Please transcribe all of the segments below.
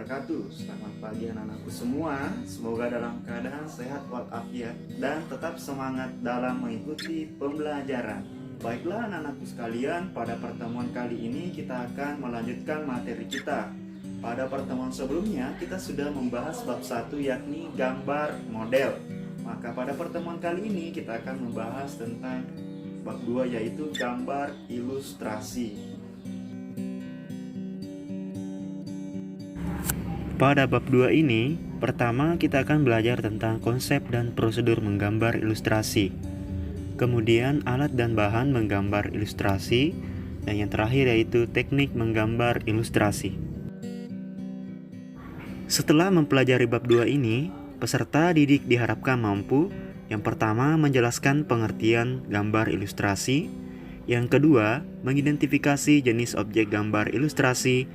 wabarakatuh. Selamat pagi anak-anakku semua. Semoga dalam keadaan sehat walafiat dan tetap semangat dalam mengikuti pembelajaran. Baiklah anak-anakku sekalian, pada pertemuan kali ini kita akan melanjutkan materi kita. Pada pertemuan sebelumnya kita sudah membahas bab 1 yakni gambar model. Maka pada pertemuan kali ini kita akan membahas tentang bab 2 yaitu gambar ilustrasi. Pada bab 2 ini, pertama kita akan belajar tentang konsep dan prosedur menggambar ilustrasi. Kemudian alat dan bahan menggambar ilustrasi, dan yang terakhir yaitu teknik menggambar ilustrasi. Setelah mempelajari bab 2 ini, peserta didik diharapkan mampu yang pertama menjelaskan pengertian gambar ilustrasi, yang kedua mengidentifikasi jenis objek gambar ilustrasi,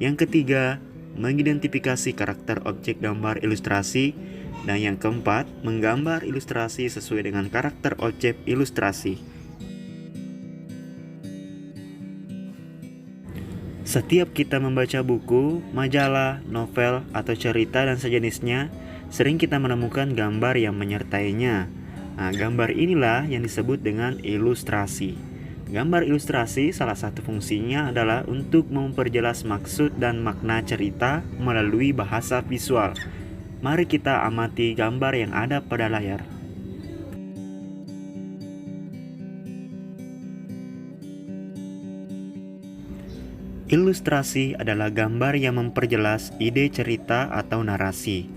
yang ketiga mengidentifikasi karakter objek gambar ilustrasi, dan yang keempat, menggambar ilustrasi sesuai dengan karakter objek ilustrasi. Setiap kita membaca buku, majalah, novel, atau cerita dan sejenisnya, sering kita menemukan gambar yang menyertainya. Nah, gambar inilah yang disebut dengan ilustrasi. Gambar ilustrasi salah satu fungsinya adalah untuk memperjelas maksud dan makna cerita melalui bahasa visual. Mari kita amati gambar yang ada pada layar. Ilustrasi adalah gambar yang memperjelas ide cerita atau narasi.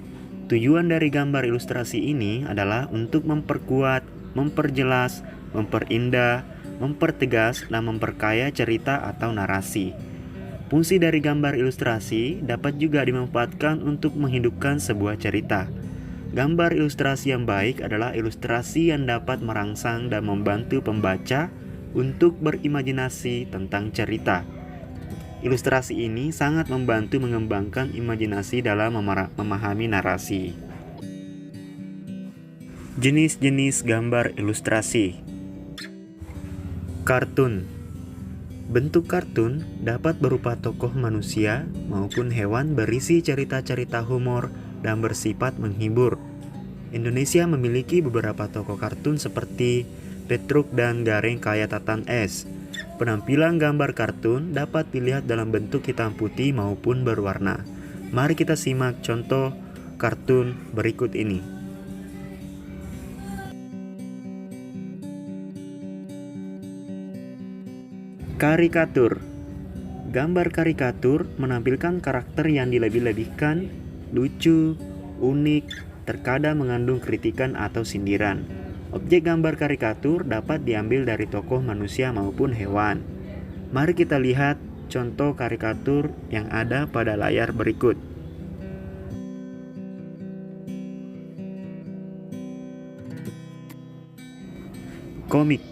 Tujuan dari gambar ilustrasi ini adalah untuk memperkuat, memperjelas, memperindah, mempertegas, dan memperkaya cerita atau narasi. Fungsi dari gambar ilustrasi dapat juga dimanfaatkan untuk menghidupkan sebuah cerita. Gambar ilustrasi yang baik adalah ilustrasi yang dapat merangsang dan membantu pembaca untuk berimajinasi tentang cerita. Ilustrasi ini sangat membantu mengembangkan imajinasi dalam memahami narasi. Jenis-jenis gambar ilustrasi. Kartun. Bentuk kartun dapat berupa tokoh manusia maupun hewan berisi cerita-cerita humor dan bersifat menghibur. Indonesia memiliki beberapa tokoh kartun seperti Petruk dan Gareng Kayatatan Es. Penampilan gambar kartun dapat dilihat dalam bentuk hitam putih maupun berwarna. Mari kita simak contoh kartun berikut ini. Karikatur. Gambar karikatur menampilkan karakter yang dilebih-lebihkan, lucu, unik, terkadang mengandung kritikan atau sindiran. Objek gambar karikatur dapat diambil dari tokoh manusia maupun hewan. Mari kita lihat contoh karikatur yang ada pada layar berikut. Komik.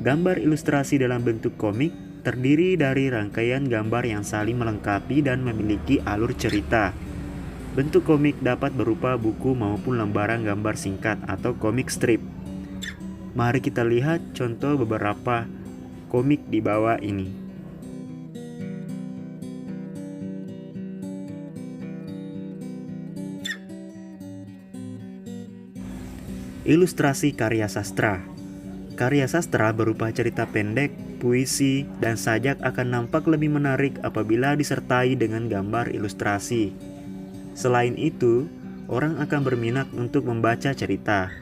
Gambar ilustrasi dalam bentuk komik terdiri dari rangkaian gambar yang saling melengkapi dan memiliki alur cerita. Bentuk komik dapat berupa buku maupun lembaran gambar singkat atau komik strip. Mari kita lihat contoh beberapa komik di bawah ini. Ilustrasi karya sastra. Karya sastra berupa cerita pendek, puisi, dan sajak akan nampak lebih menarik apabila disertai dengan gambar ilustrasi. Selain itu, orang akan berminat untuk membaca cerita.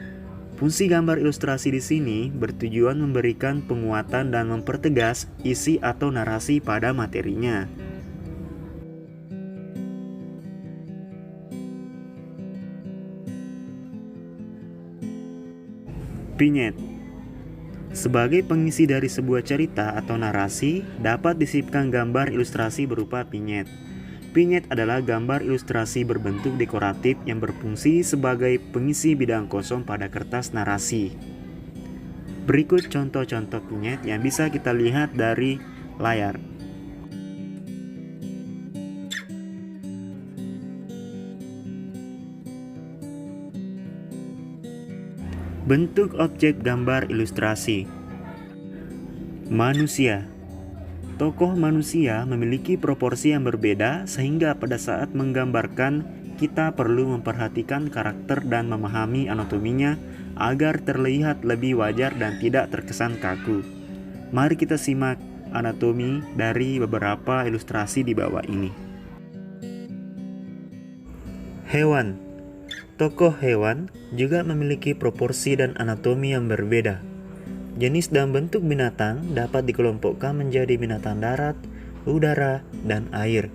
Fungsi gambar ilustrasi di sini bertujuan memberikan penguatan dan mempertegas isi atau narasi pada materinya. Vignette. Sebagai pengisi dari sebuah cerita atau narasi, dapat disisipkan gambar ilustrasi berupa vignette. Vignette adalah gambar ilustrasi berbentuk dekoratif yang berfungsi sebagai pengisi bidang kosong pada kertas narasi. Berikut contoh-contoh vignette yang bisa kita lihat dari layar. Bentuk objek gambar ilustrasi. Manusia. Tokoh manusia memiliki proporsi yang berbeda sehingga pada saat menggambarkan kita perlu memperhatikan karakter dan memahami anatominya agar terlihat lebih wajar dan tidak terkesan kaku. Mari kita simak anatomi dari beberapa ilustrasi di bawah ini. Hewan. Tokoh hewan juga memiliki proporsi dan anatomi yang berbeda. Jenis dan bentuk binatang dapat dikelompokkan menjadi binatang darat, udara, dan air.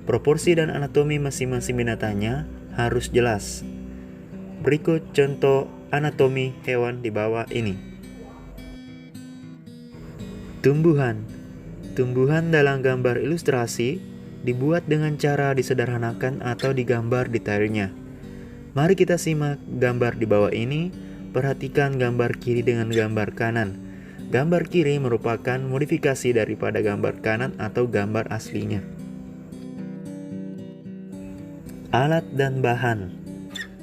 Proporsi dan anatomi masing-masing binatangnya harus jelas. Berikut contoh anatomi hewan di bawah ini. Tumbuhan. Tumbuhan dalam gambar ilustrasi dibuat dengan cara disederhanakan atau digambar detailnya. Mari kita simak gambar di bawah ini. Perhatikan gambar kiri dengan gambar kanan. Gambar kiri merupakan modifikasi daripada gambar kanan atau gambar aslinya. Alat dan bahan.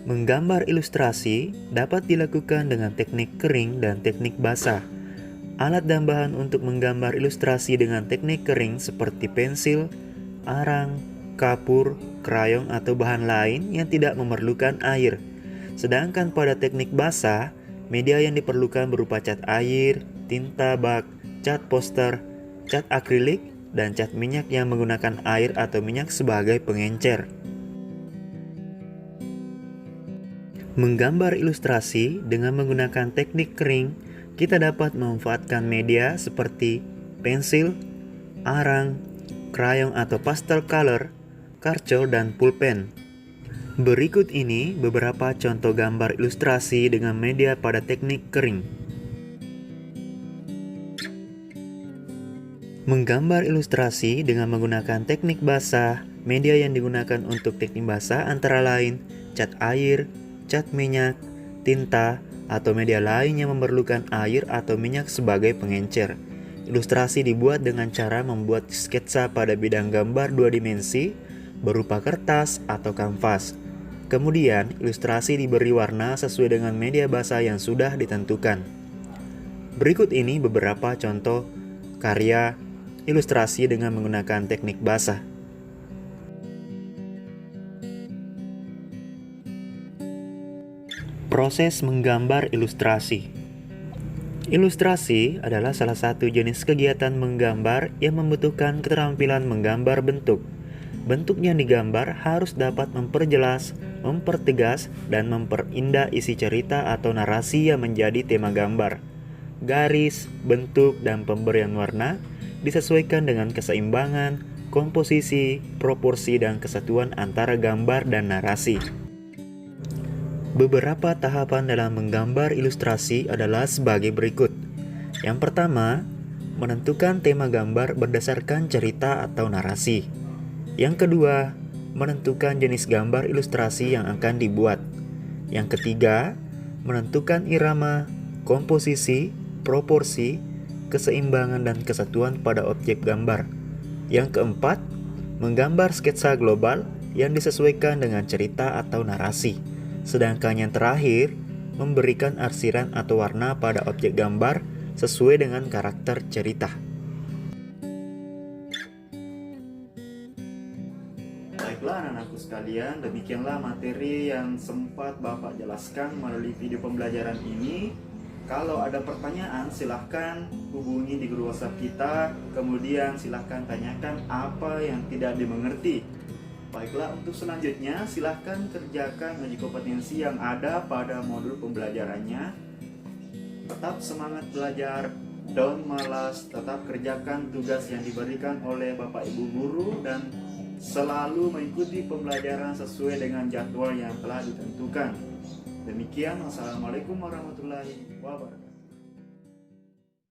Menggambar ilustrasi dapat dilakukan dengan teknik kering dan teknik basah. Alat dan bahan untuk menggambar ilustrasi dengan teknik kering seperti pensil, arang, kapur, krayon atau bahan lain yang tidak memerlukan air. Sedangkan pada teknik basah, media yang diperlukan berupa cat air, tinta bak, cat poster, cat akrilik, dan cat minyak yang menggunakan air atau minyak sebagai pengencer. Menggambar ilustrasi dengan menggunakan teknik kering, kita dapat memanfaatkan media seperti pensil, arang, krayon atau pastel color, karcol, dan pulpen. Berikut ini beberapa contoh gambar ilustrasi dengan media pada teknik kering. Menggambar ilustrasi dengan menggunakan teknik basah, media yang digunakan untuk teknik basah antara lain cat air, cat minyak, tinta, atau media lain yang memerlukan air atau minyak sebagai pengencer. Ilustrasi dibuat dengan cara membuat sketsa pada bidang gambar dua dimensi berupa kertas atau kanvas. Kemudian, ilustrasi diberi warna sesuai dengan media basah yang sudah ditentukan. Berikut ini beberapa contoh karya ilustrasi dengan menggunakan teknik basah. Proses menggambar ilustrasi. Ilustrasi adalah salah satu jenis kegiatan menggambar yang membutuhkan keterampilan menggambar bentuk. Bentuk yang digambar harus dapat memperjelas, mempertegas, dan memperindah isi cerita atau narasi yang menjadi tema gambar. Garis, bentuk, dan pemberian warna disesuaikan dengan keseimbangan, komposisi, proporsi, dan kesatuan antara gambar dan narasi. Beberapa tahapan dalam menggambar ilustrasi adalah sebagai berikut. Yang pertama, menentukan tema gambar berdasarkan cerita atau narasi. Yang kedua, menentukan jenis gambar ilustrasi yang akan dibuat. Yang ketiga, menentukan irama, komposisi, proporsi, keseimbangan, dan kesatuan pada objek gambar. Yang keempat, menggambar sketsa global yang disesuaikan dengan cerita atau narasi. Sedangkan yang terakhir, memberikan arsiran atau warna pada objek gambar sesuai dengan karakter cerita. Baiklah anak-anakku sekalian, demikianlah materi yang sempat Bapak jelaskan melalui video pembelajaran ini. Kalau ada pertanyaan silahkan hubungi di grup WhatsApp kita, kemudian silahkan tanyakan apa yang tidak dimengerti. Baiklah, untuk selanjutnya silahkan kerjakan uji kompetensi yang ada pada modul pembelajarannya. Tetap semangat belajar, don't malas, tetap kerjakan tugas yang diberikan oleh Bapak Ibu Guru dan selalu mengikuti pembelajaran sesuai dengan jadwal yang telah ditentukan. Demikian, wassalamualaikum warahmatullahi wabarakatuh.